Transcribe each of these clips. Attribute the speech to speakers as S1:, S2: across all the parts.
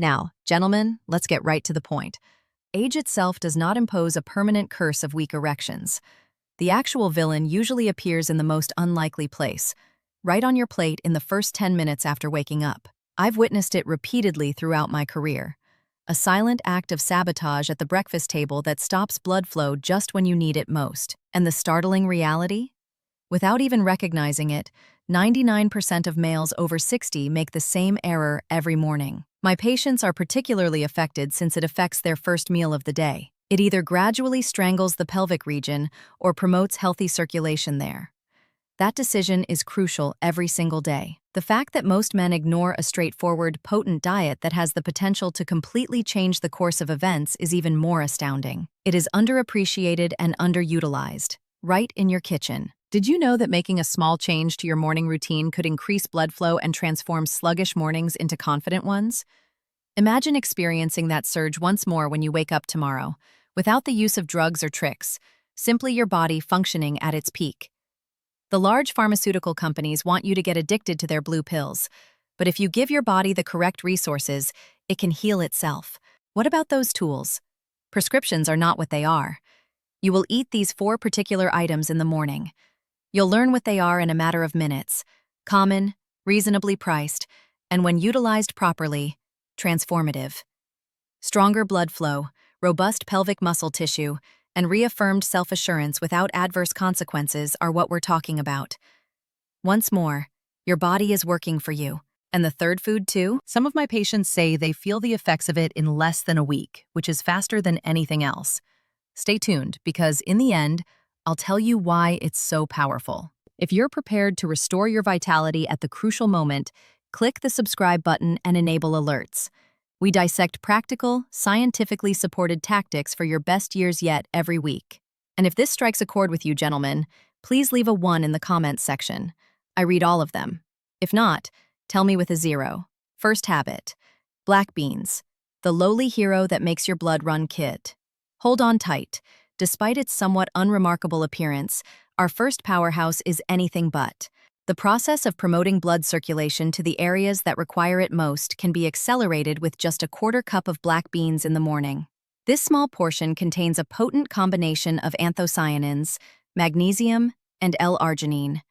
S1: Now, gentlemen, let's get right to the point. Age itself does not impose a permanent curse of weak erections. The actual villain usually appears in the most unlikely place, right on your plate in the first 10 minutes after waking up. I've witnessed it repeatedly throughout my career. A silent act of sabotage at the breakfast table that stops blood flow just when you need it most. And the startling reality? Without even recognizing it, 99% of males over 60 make the same error every morning. My patients are particularly affected since it affects their first meal of the day. It either gradually strangles the pelvic region or promotes healthy circulation there. That decision is crucial every single day. The fact that most men ignore a straightforward, potent diet that has the potential to completely change the course of events is even more astounding. It is underappreciated and underutilized, right in your kitchen. Did you know that making a small change to your morning routine could increase blood flow and transform sluggish mornings into confident ones? Imagine experiencing that surge once more when you wake up tomorrow, without the use of drugs or tricks, simply your body functioning at its peak. The large pharmaceutical companies want you to get addicted to their blue pills, but if you give your body the correct resources, it can heal itself. What about those tools? Prescriptions are not what they are. You will eat these 4 particular items in the morning. You'll learn what they are in a matter of minutes: common, reasonably priced, and when utilized properly, transformative. Stronger blood flow, robust pelvic muscle tissue, and reaffirmed self-assurance without adverse consequences are what we're talking about. Once more, your body is working for you. And the third food too? Some of my patients say they feel the effects of it in less than a week, which is faster than anything else. Stay tuned, because in the end, I'll tell you why it's so powerful. If you're prepared to restore your vitality at the crucial moment, click the subscribe button and enable alerts. We dissect practical, scientifically supported tactics for your best years yet every week. And if this strikes a chord with you, gentlemen, please leave a 1 in the comments section. I read all of them. If not, tell me with a 0. First habit: black beans, the lowly hero that makes your blood run kid. Hold on tight. Despite its somewhat unremarkable appearance, our first powerhouse is anything but. The process of promoting blood circulation to the areas that require it most can be accelerated with just a 1/4 cup of black beans in the morning. This small portion contains a potent combination of anthocyanins, magnesium, and L-arginine,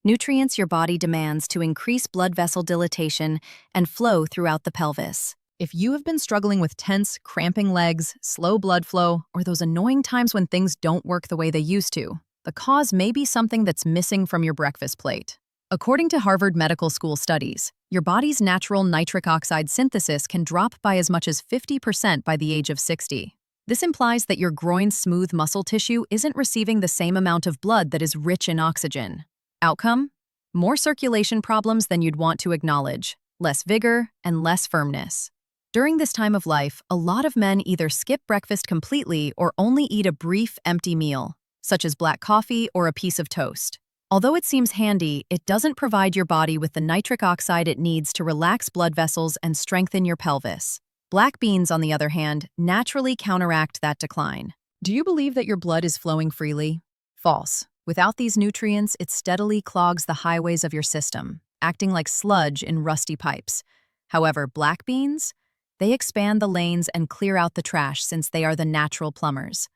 S1: nutrients your body demands to increase blood vessel dilatation and flow throughout the pelvis. If you have been struggling with tense, cramping legs, slow blood flow, or those annoying times when things don't work the way they used to, the cause may be something that's missing from your breakfast plate. According to Harvard Medical School studies, your body's natural nitric oxide synthesis can drop by as much as 50% by the age of 60. This implies that your groin's smooth muscle tissue isn't receiving the same amount of blood that is rich in oxygen. Outcome? More circulation problems than you'd want to acknowledge, less vigor, and less firmness. During this time of life, a lot of men either skip breakfast completely or only eat a brief, empty meal, such as black coffee or a piece of toast. Although it seems handy, it doesn't provide your body with the nitric oxide it needs to relax blood vessels and strengthen your pelvis. Black beans, on the other hand, naturally counteract that decline. Do you believe that your blood is flowing freely? False. Without these nutrients, it steadily clogs the highways of your system, acting like sludge in rusty pipes. However, black beans? They expand the lanes and clear out the trash since they are the natural plumbers.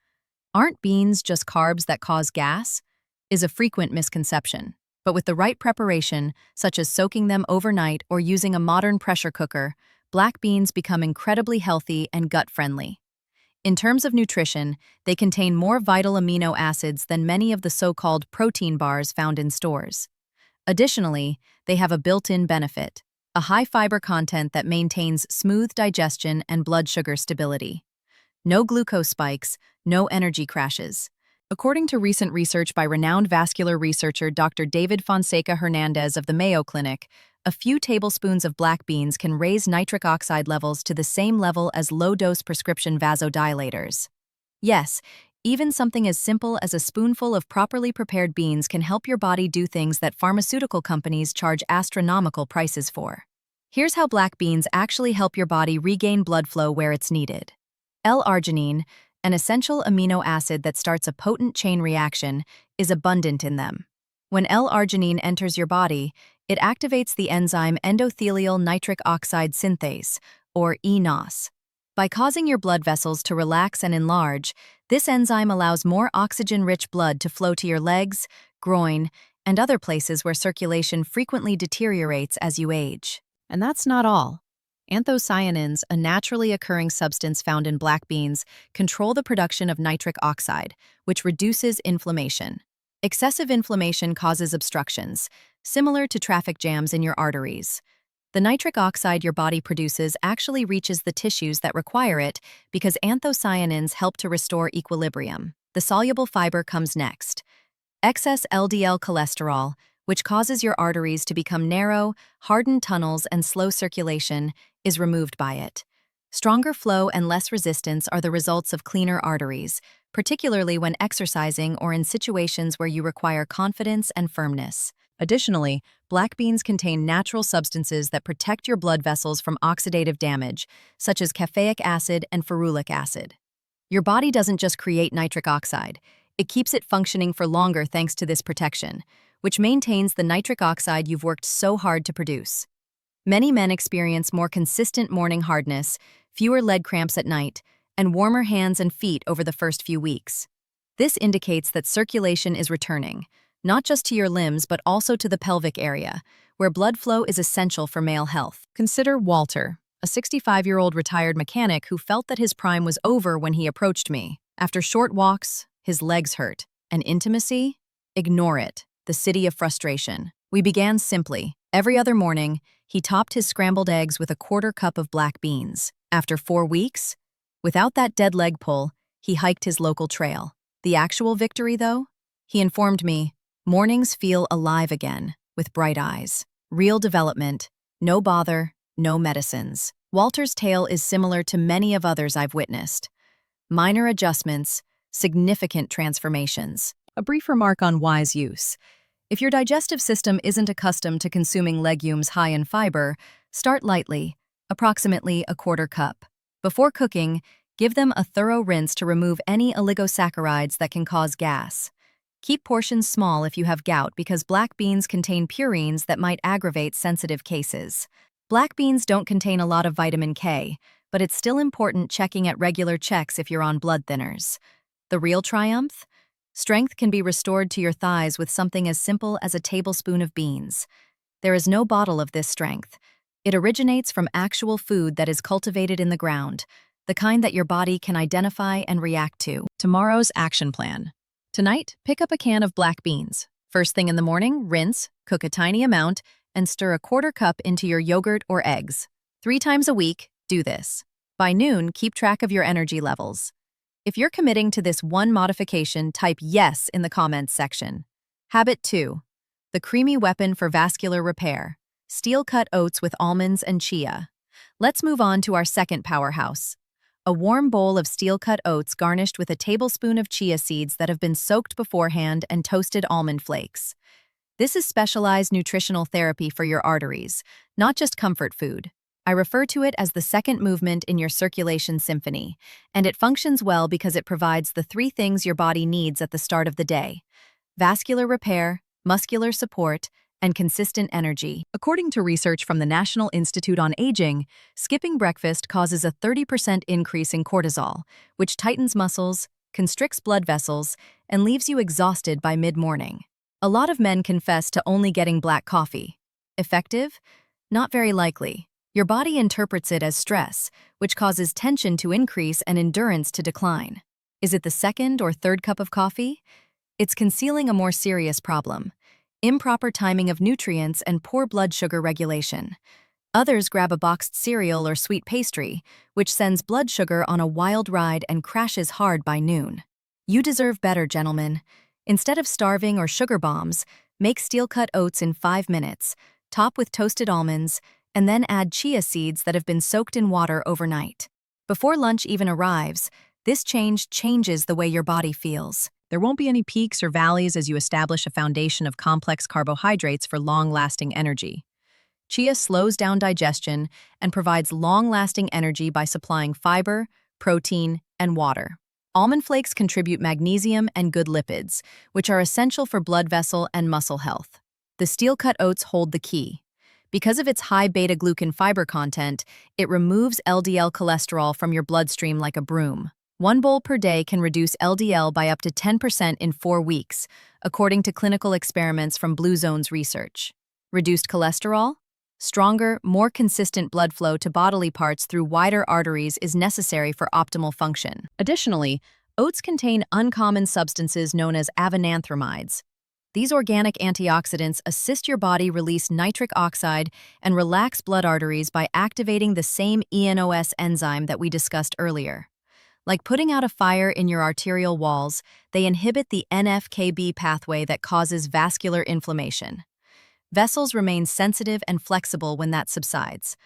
S1: Aren't beans just carbs that cause gas? Is a frequent misconception. But with the right preparation, such as soaking them overnight or using a modern pressure cooker, black beans become incredibly healthy and gut-friendly. In terms of nutrition, they contain more vital amino acids than many of the so-called protein bars found in stores. Additionally, they have a built-in benefit: a high fiber content that maintains smooth digestion and blood sugar stability. No glucose spikes, no energy crashes. According to recent research by renowned vascular researcher Dr. David Fonseca Hernandez of the Mayo Clinic, a few tablespoons of black beans can raise nitric oxide levels to the same level as low-dose prescription vasodilators. Yes, even something as simple as a spoonful of properly prepared beans can help your body do things that pharmaceutical companies charge astronomical prices for. Here's how black beans actually help your body regain blood flow where it's needed. L-arginine, an essential amino acid that starts a potent chain reaction, is abundant in them. When L-arginine enters your body, it activates the enzyme endothelial nitric oxide synthase, or eNOS. By causing your blood vessels to relax and enlarge, this enzyme allows more oxygen-rich blood to flow to your legs, groin, and other places where circulation frequently deteriorates as you age. And that's not all. Anthocyanins, a naturally occurring substance found in black beans, control the production of nitric oxide, which reduces inflammation. Excessive inflammation causes obstructions, similar to traffic jams in your arteries. The nitric oxide your body produces actually reaches the tissues that require it because anthocyanins help to restore equilibrium. The soluble fiber comes next. Excess LDL cholesterol, which causes your arteries to become narrow, hardened tunnels, and slow circulation, is removed by it. Stronger flow and less resistance are the results of cleaner arteries, particularly when exercising or in situations where you require confidence and firmness. Additionally, black beans contain natural substances that protect your blood vessels from oxidative damage, such as caffeic acid and ferulic acid. Your body doesn't just create nitric oxide, it keeps it functioning for longer thanks to this protection, which maintains the nitric oxide you've worked so hard to produce. Many men experience more consistent morning hardness, fewer leg cramps at night, and warmer hands and feet over the first few weeks. This indicates that circulation is returning, not just to your limbs but also to the pelvic area, where blood flow is essential for male health. Consider Walter, a 65-year-old retired mechanic who felt that his prime was over when he approached me. After short walks, his legs hurt. And intimacy? Ignore it. The city of frustration. We began simply. Every other morning, he topped his scrambled eggs with a quarter cup of black beans. After 4 weeks, without that dead leg pull, he hiked his local trail. The actual victory, though? He informed me, mornings feel alive again, with bright eyes. Real development, no bother, no medicines. Walter's tale is similar to many of others I've witnessed. Minor adjustments, significant transformations. A brief remark on wise use. If your digestive system isn't accustomed to consuming legumes high in fiber, start lightly, approximately a quarter cup. Before cooking, give them a thorough rinse to remove any oligosaccharides that can cause gas. Keep portions small if you have gout because black beans contain purines that might aggravate sensitive cases. Black beans don't contain a lot of vitamin K, but it's still important checking at regular checks if you're on blood thinners. The real triumph? Strength can be restored to your thighs with something as simple as a tablespoon of beans. There is no bottle of this strength. It originates from actual food that is cultivated in the ground, the kind that your body can identify and react to. Tomorrow's action plan. Tonight, pick up a can of black beans. First thing in the morning, rinse, cook a tiny amount, and stir a quarter cup into your yogurt or eggs. 3 times a week, do this. By noon, keep track of your energy levels. If you're committing to this one modification, type yes in the comments section. Habit 2. The creamy weapon for vascular repair. Steel-cut oats with almonds and chia. Let's move on to our second powerhouse. A warm bowl of steel-cut oats garnished with a tablespoon of chia seeds that have been soaked beforehand and toasted almond flakes. This is specialized nutritional therapy for your arteries, not just comfort food. I refer to it as the second movement in your circulation symphony, and it functions well because it provides the 3 things your body needs at the start of the day: vascular repair, muscular support, and consistent energy. According to research from the National Institute on Aging, skipping breakfast causes a 30% increase in cortisol, which tightens muscles, constricts blood vessels, and leaves you exhausted by mid-morning. A lot of men confess to only getting black coffee. Effective? Not very likely. Your body interprets it as stress, which causes tension to increase and endurance to decline. Is it the second or third cup of coffee? It's concealing a more serious problem: improper timing of nutrients and poor blood sugar regulation. Others grab a boxed cereal or sweet pastry, which sends blood sugar on a wild ride and crashes hard by noon. You deserve better, gentlemen. Instead of starving or sugar bombs, make steel-cut oats in 5 minutes, top with toasted almonds, and then add chia seeds that have been soaked in water overnight. Before lunch even arrives, this change changes the way your body feels. There won't be any peaks or valleys as you establish a foundation of complex carbohydrates for long-lasting energy. Chia slows down digestion and provides long-lasting energy by supplying fiber, protein, and water. Almond flakes contribute magnesium and good lipids, which are essential for blood vessel and muscle health. The steel-cut oats hold the key. Because of its high beta-glucan fiber content, it removes LDL cholesterol from your bloodstream like a broom. 1 bowl per day can reduce LDL by up to 10% in 4 weeks, according to clinical experiments from Blue Zone's research. Reduced cholesterol? Stronger, more consistent blood flow to bodily parts through wider arteries is necessary for optimal function. Additionally, oats contain uncommon substances known as avenanthramides. These organic antioxidants assist your body release nitric oxide and relax blood arteries by activating the same ENOS enzyme that we discussed earlier. Like putting out a fire in your arterial walls, they inhibit the NF-κB pathway that causes vascular inflammation. Vessels remain sensitive and flexible when that subsides.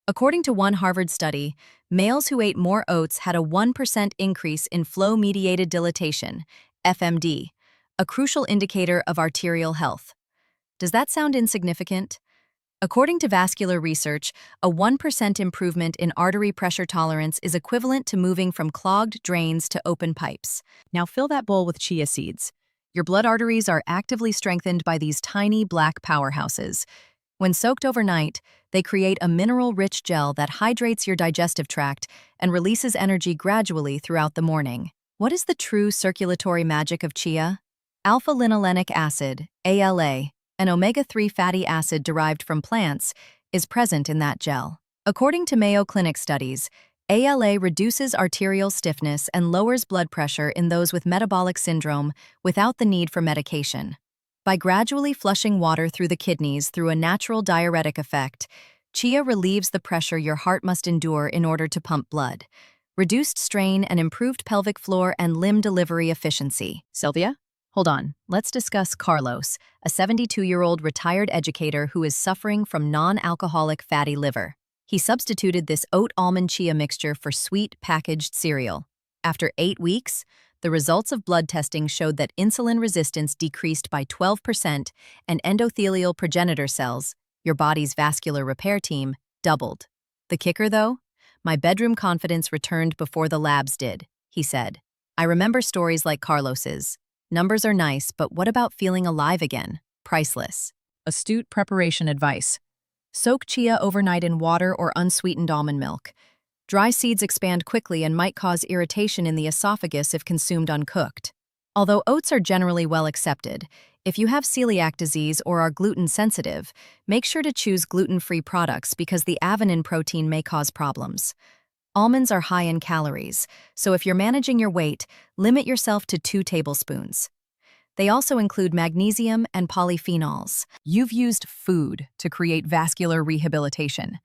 S1: According to one Harvard study, males who ate more oats had a 1% increase in flow-mediated dilatation, FMD, a crucial indicator of arterial health. Does that sound insignificant? According to vascular research, a 1% improvement in artery pressure tolerance is equivalent to moving from clogged drains to open pipes. Now fill that bowl with chia seeds. Your blood arteries are actively strengthened by these tiny black powerhouses. When soaked overnight, they create a mineral-rich gel that hydrates your digestive tract and releases energy gradually throughout the morning. What is the true circulatory magic of chia? Alpha-linolenic acid, ALA, an omega-3 fatty acid derived from plants, is present in that gel. According to Mayo Clinic studies, ALA reduces arterial stiffness and lowers blood pressure in those with metabolic syndrome without the need for medication. By gradually flushing water through the kidneys through a natural diuretic effect, chia relieves the pressure your heart must endure in order to pump blood. Reduced strain and improved pelvic floor and limb delivery efficiency. Sylvia? Hold on, let's discuss Carlos, a 72-year-old retired educator who is suffering from non-alcoholic fatty liver. He substituted this oat-almond chia mixture for sweet packaged cereal. After 8 weeks, the results of blood testing showed that insulin resistance decreased by 12% and endothelial progenitor cells, your body's vascular repair team, doubled. The kicker, though? My bedroom confidence returned before the labs did, he said. I remember stories like Carlos's. Numbers are nice, but what about feeling alive again? Priceless. Astute preparation advice. Soak chia overnight in water or unsweetened almond milk. Dry seeds expand quickly and might cause irritation in the esophagus if consumed uncooked. Although oats are generally well accepted, if you have celiac disease or are gluten sensitive, make sure to choose gluten-free products because the avenin protein may cause problems. Almonds are high in calories, so if you're managing your weight, limit yourself to 2 tablespoons. They also include magnesium and polyphenols. You've used food to create vascular rehabilitation.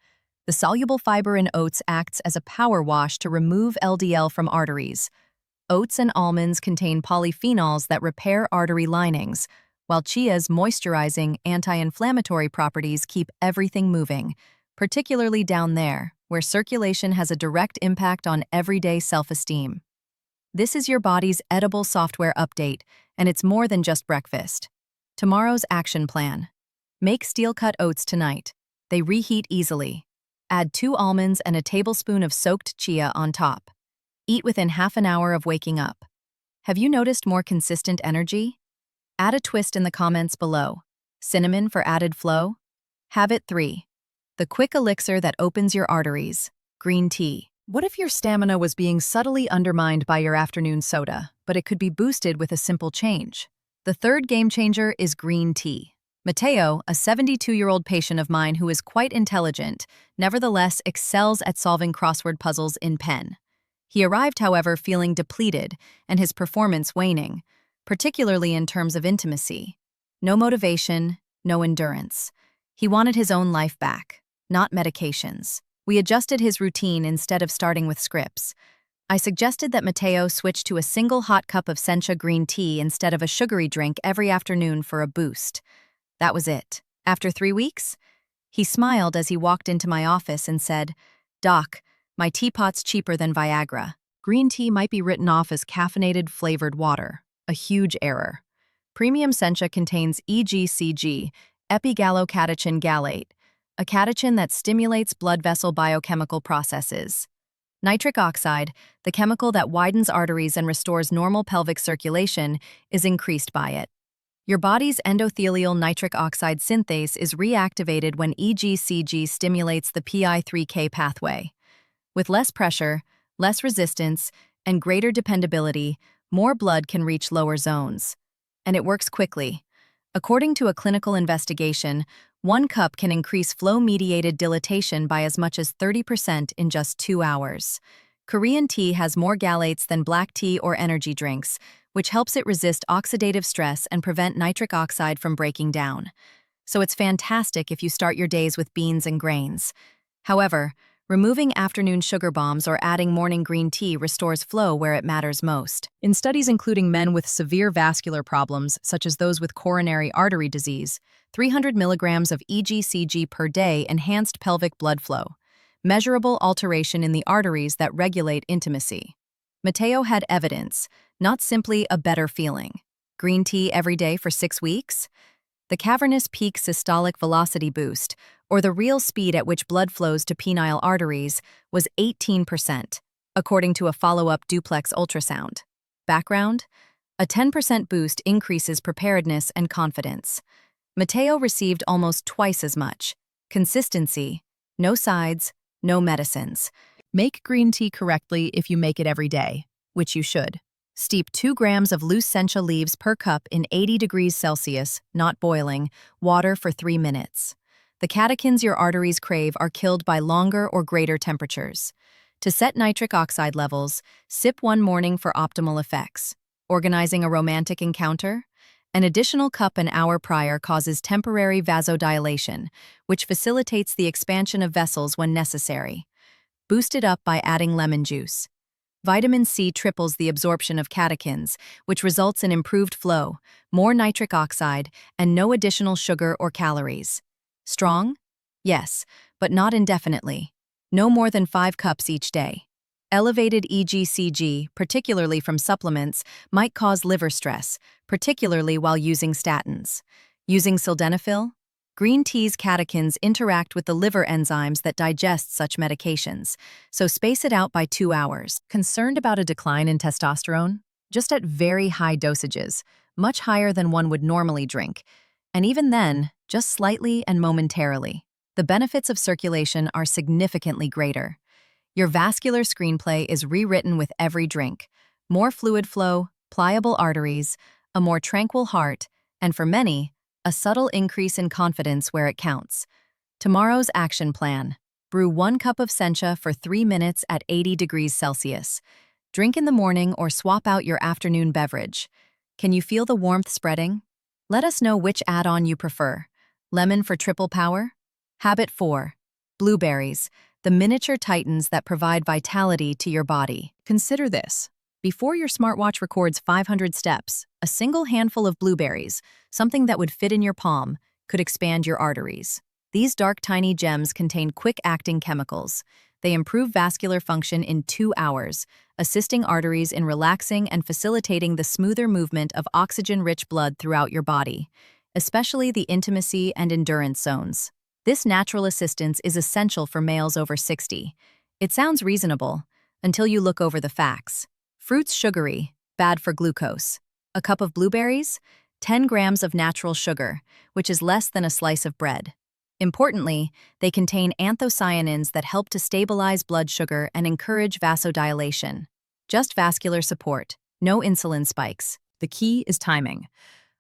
S1: The soluble fiber in oats acts as a power wash to remove LDL from arteries. Oats and almonds contain polyphenols that repair artery linings, while chia's moisturizing, anti-inflammatory properties keep everything moving, particularly down there, where circulation has a direct impact on everyday self-esteem. This is your body's edible software update, and it's more than just breakfast. Tomorrow's action plan. Make steel-cut oats tonight. They reheat easily. Add 2 almonds and a tablespoon of soaked chia on top. Eat within half an hour of waking up. Have you noticed more consistent energy? Add a twist in the comments below. Cinnamon for added flow? Habit 3. The quick elixir that opens your arteries. Green tea. What if your stamina was being subtly undermined by your afternoon soda, but it could be boosted with a simple change? The third game changer is green tea. Mateo, a 72-year-old patient of mine who is quite intelligent, nevertheless excels at solving crossword puzzles in pen. He arrived, however, feeling depleted and his performance waning, particularly in terms of intimacy. No motivation, no endurance. He wanted his own life back, not medications. We adjusted his routine instead of starting with scripts. I suggested that Mateo switch to a single hot cup of sencha green tea instead of a sugary drink every afternoon for a boost. That was it. After 3 weeks, he smiled as he walked into my office and said, "Doc, my teapot's cheaper than Viagra." Green tea might be written off as caffeinated flavored water, a huge error. Premium sencha contains EGCG, epigallocatechin gallate, a catechin that stimulates blood vessel biochemical processes. Nitric oxide, the chemical that widens arteries and restores normal pelvic circulation, is increased by it. Your body's endothelial nitric oxide synthase is reactivated when EGCG stimulates the PI3K pathway. With less pressure, less resistance, and greater dependability, more blood can reach lower zones. And it works quickly. According to a clinical investigation, 1 cup can increase flow-mediated dilatation by as much as 30% in just 2 hours. Korean tea has more phthalates than black tea or energy drinks, which helps it resist oxidative stress and prevent nitric oxide from breaking down. So it's fantastic if you start your days with beans and grains. However, removing afternoon sugar bombs or adding morning green tea restores flow where it matters most. In studies including men with severe vascular problems, such as those with coronary artery disease, 300 milligrams of EGCG per day enhanced pelvic blood flow, measurable alteration in the arteries that regulate intimacy. Matteo had evidence, not simply a better feeling. Green tea every day for 6 weeks? The cavernous peak systolic velocity boost, or the real speed at which blood flows to penile arteries, was 18%, according to a follow-up duplex ultrasound. Background? A 10% boost increases preparedness and confidence. Matteo received almost twice as much. Consistency, no sides, no medicines. Make green tea correctly if you make it every day, which you should. Steep 2 grams of loose sencha leaves per cup in 80 degrees Celsius, not boiling, water for 3 minutes. The catechins your arteries crave are killed by longer or greater temperatures. To set nitric oxide levels, sip one morning for optimal effects. Organizing a romantic encounter? An additional cup an hour prior causes temporary vasodilation, which facilitates the expansion of vessels when necessary. Boost it up by adding lemon juice. Vitamin C triples the absorption of catechins, which results in improved flow, more nitric oxide, and no additional sugar or calories. Strong? Yes, but not indefinitely. No more than 5 cups each day. Elevated EGCG, particularly from supplements, might cause liver stress, particularly while using statins. Using sildenafil? Green tea's catechins interact with the liver enzymes that digest such medications, so space it out by 2 hours. Concerned about a decline in testosterone? Just at very high dosages, much higher than one would normally drink, and even then, just slightly and momentarily. The benefits of circulation are significantly greater. Your vascular screenplay is rewritten with every drink. More fluid flow, pliable arteries, a more tranquil heart, and for many, a subtle increase in confidence where it counts. Tomorrow's action plan. Brew 1 cup of sencha for 3 minutes at 80 degrees Celsius. Drink in the morning or swap out your afternoon beverage. Can you feel the warmth spreading? Let us know which add-on you prefer. Lemon for triple power? Habit 4. Blueberries, the miniature titans that provide vitality to your body. Consider this. Before your smartwatch records 500 steps, a single handful of blueberries, something that would fit in your palm, could expand your arteries. These dark, tiny gems contain quick-acting chemicals. They improve vascular function in 2 hours, assisting arteries in relaxing and facilitating the smoother movement of oxygen-rich blood throughout your body, especially the intimacy and endurance zones. This natural assistance is essential for males over 60. It sounds reasonable, until you look over the facts. Fruits sugary, bad for glucose. A cup of blueberries? 10 grams of natural sugar, which is less than a slice of bread. Importantly, they contain anthocyanins that help to stabilize blood sugar and encourage vasodilation. Just vascular support, no insulin spikes. The key is timing.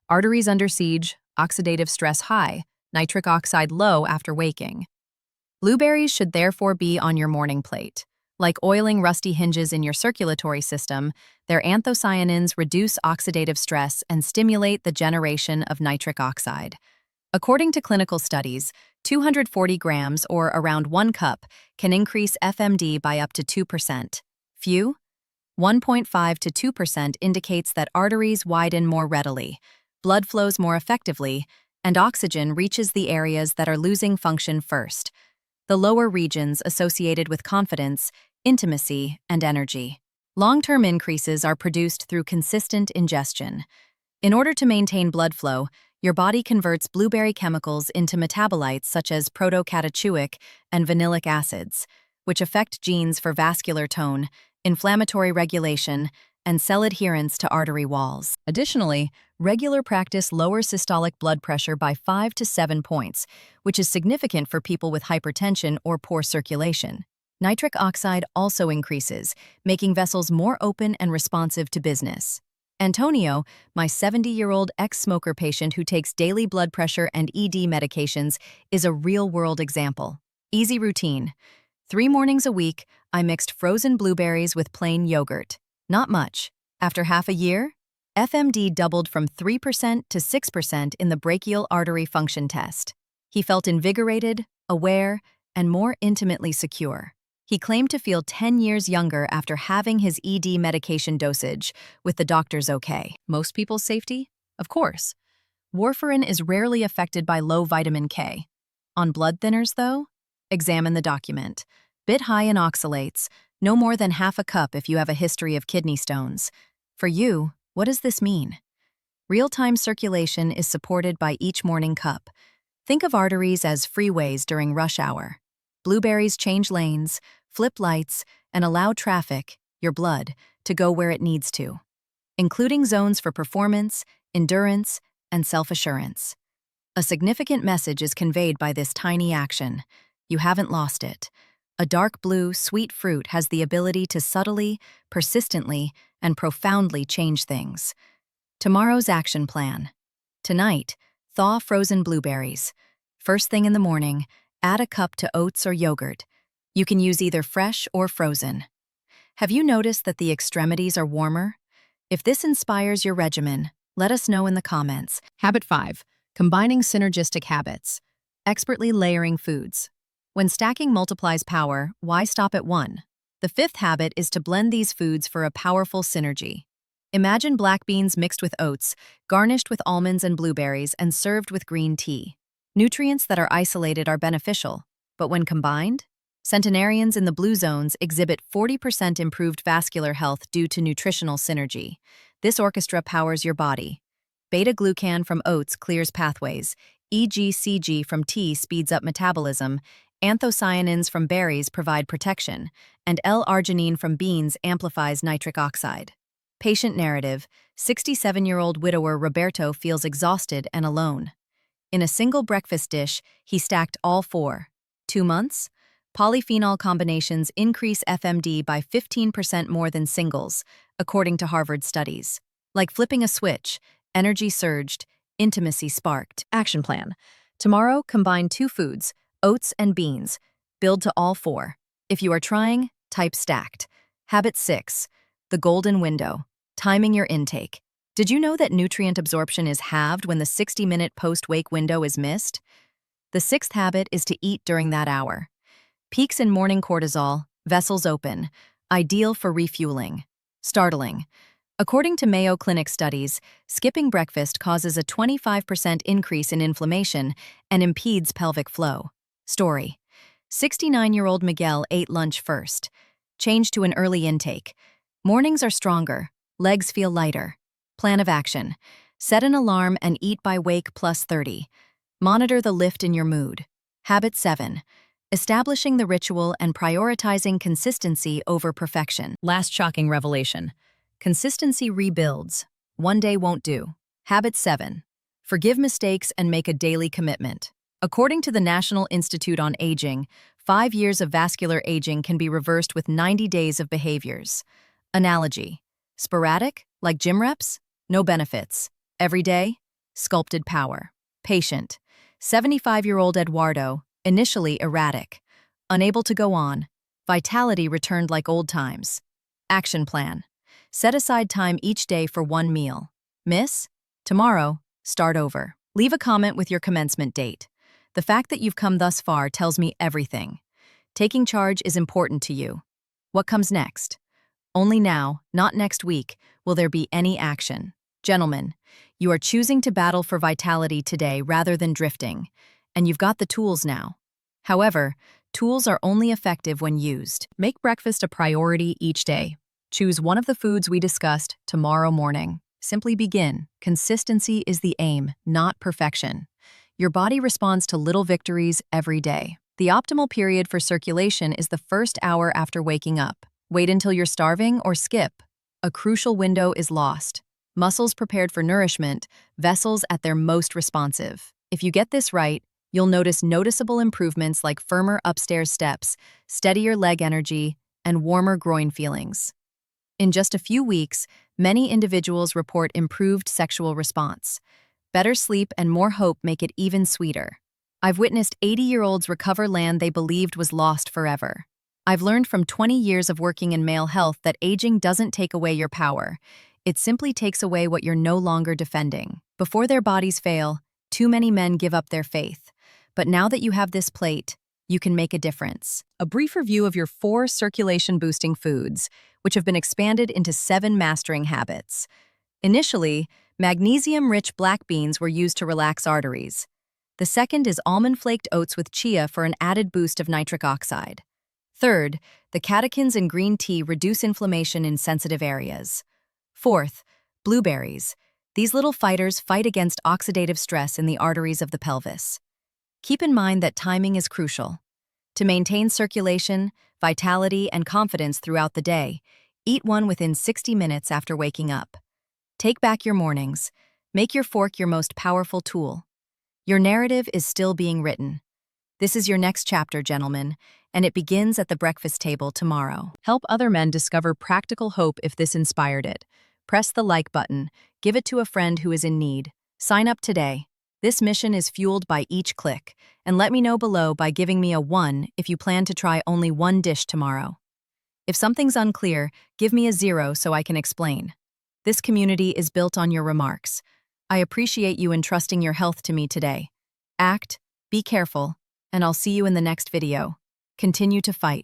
S1: Arteries under siege, oxidative stress high, nitric oxide low after waking. Blueberries should therefore be on your morning plate. Like oiling rusty hinges in your circulatory system, their anthocyanins reduce oxidative stress and stimulate the generation of nitric oxide. According to clinical studies, 240 grams, or around 1 cup, can increase FMD by up to 2%. Few? 1.5 to 2% indicates that arteries widen more readily, blood flows more effectively, and oxygen reaches the areas that are losing function first, the lower regions associated with confidence, intimacy, and energy. Long-term increases are produced through consistent ingestion. In order to maintain blood flow, your body converts blueberry chemicals into metabolites such as protocatechuic and vanillic acids, which affect genes for vascular tone, inflammatory regulation, and cell adherence to artery walls. Additionally, regular practice lowers systolic blood pressure by 5 to 7 points, which is significant for people with hypertension or poor circulation. Nitric oxide also increases, making vessels more open and responsive to business. Antonio, my 70-year-old ex-smoker patient who takes daily blood pressure and ED medications, is a real-world example. Easy routine. 3 mornings a week, I mixed frozen blueberries with plain yogurt. Not much. After half a year, FMD doubled from 3% to 6% in the brachial artery function test. He felt invigorated, aware, and more intimately secure. He claimed to feel 10 years younger after having his ED medication dosage, with the doctor's okay. Most people's safety? Of course. Warfarin is rarely affected by low vitamin K. On blood thinners, though? Examine the document. Bit high in oxalates, no more than half a cup if you have a history of kidney stones. For you, what does this mean? Real-time circulation is supported by each morning cup. Think of arteries as freeways during rush hour. Blueberries change lanes, flip lights, and allow traffic, your blood, to go where it needs to, including zones for performance, endurance, and self-assurance. A significant message is conveyed by this tiny action. You haven't lost it. A dark blue, sweet fruit has the ability to subtly, persistently, and profoundly change things. Tomorrow's action plan. Tonight, thaw frozen blueberries. First thing in the morning, add a cup to oats or yogurt. You can use either fresh or frozen. Have you noticed that the extremities are warmer? If this inspires your regimen, let us know in the comments. Habit 5. Combining synergistic habits. Expertly layering foods. When stacking multiplies power, why stop at one? The 5th habit is to blend these foods for a powerful synergy. Imagine black beans mixed with oats, garnished with almonds and blueberries, and served with green tea. Nutrients that are isolated are beneficial, but when combined, centenarians in the blue zones exhibit 40% improved vascular health due to nutritional synergy. This orchestra powers your body. Beta-glucan from oats clears pathways, EGCG from tea speeds up metabolism, anthocyanins from berries provide protection, and L-arginine from beans amplifies nitric oxide. Patient narrative: 67-year-old widower Roberto feels exhausted and alone. In a single breakfast dish, he stacked all 4. 2 months? Polyphenol combinations increase FMD by 15% more than singles, according to Harvard studies. Like flipping a switch, energy surged, intimacy sparked. Action plan. Tomorrow, combine 2 foods, oats and beans. Build to all 4. If you are trying, type stacked. Habit 6. The golden window. Timing your intake. Did you know that nutrient absorption is halved when the 60-minute post-wake window is missed? The 6th habit is to eat during that hour. Peaks in morning cortisol, vessels open, ideal for refueling. Startling. According to Mayo Clinic studies, skipping breakfast causes a 25% increase in inflammation and impedes pelvic flow. Story. 69-year-old Miguel ate lunch first. Changed to an early intake. Mornings are stronger, legs feel lighter. Plan of action. Set an alarm and eat by wake plus 30. Monitor the lift in your mood. Habit 7. Establishing the ritual and prioritizing consistency over perfection. Last shocking revelation. Consistency rebuilds. One day won't do. Habit 7. Forgive mistakes and make a daily commitment. According to the National Institute on Aging, 5 years of vascular aging can be reversed with 90 days of behaviors. Analogy. Sporadic, like gym reps? No benefits. Every day? Sculpted power. Patient. 75-year-old Eduardo, initially erratic. Unable to go on. Vitality returned like old times. Action plan. Set aside time each day for 1 meal. Miss? Tomorrow, start over. Leave a comment with your commencement date. The fact that you've come thus far tells me everything. Taking charge is important to you. What comes next? Only now, not next week, will there be any action. Gentlemen, you are choosing to battle for vitality today rather than drifting, and you've got the tools now. However, tools are only effective when used. Make breakfast a priority each day. Choose one of the foods we discussed tomorrow morning. Simply begin. Consistency is the aim, not perfection. Your body responds to little victories every day. The optimal period for circulation is the first hour after waking up. Wait until you're starving or skip. A crucial window is lost. Muscles prepared for nourishment, vessels at their most responsive. If you get this right, you'll notice noticeable improvements like firmer upstairs steps, steadier leg energy, and warmer groin feelings. In just a few weeks, many individuals report improved sexual response. Better sleep and more hope make it even sweeter. I've witnessed 80-year-olds recover land they believed was lost forever. I've learned from 20 years of working in male health that aging doesn't take away your power. It simply takes away what you're no longer defending. Before their bodies fail, too many men give up their faith. But now that you have this plate, you can make a difference. A brief review of your 4 circulation-boosting foods, which have been expanded into 7 mastering habits. Initially, magnesium-rich black beans were used to relax arteries. The second is almond-flaked oats with chia for an added boost of nitric oxide. Third, the catechins in green tea reduce inflammation in sensitive areas. Fourth, blueberries. These little fighters fight against oxidative stress in the arteries of the pelvis. Keep in mind that timing is crucial. To maintain circulation, vitality, and confidence throughout the day, eat one within 60 minutes after waking up. Take back your mornings. Make your fork your most powerful tool. Your narrative is still being written. This is your next chapter, gentlemen, and it begins at the breakfast table tomorrow. Help other men discover practical hope if this inspired it. Press the like button, give it to a friend who is in need. Sign up today. This mission is fueled by each click, and let me know below by giving me a 1 if you plan to try only one dish tomorrow. If something's unclear, give me a 0 so I can explain. This community is built on your remarks. I appreciate you entrusting your health to me today. Act, be careful, and I'll see you in the next video. Continue to fight.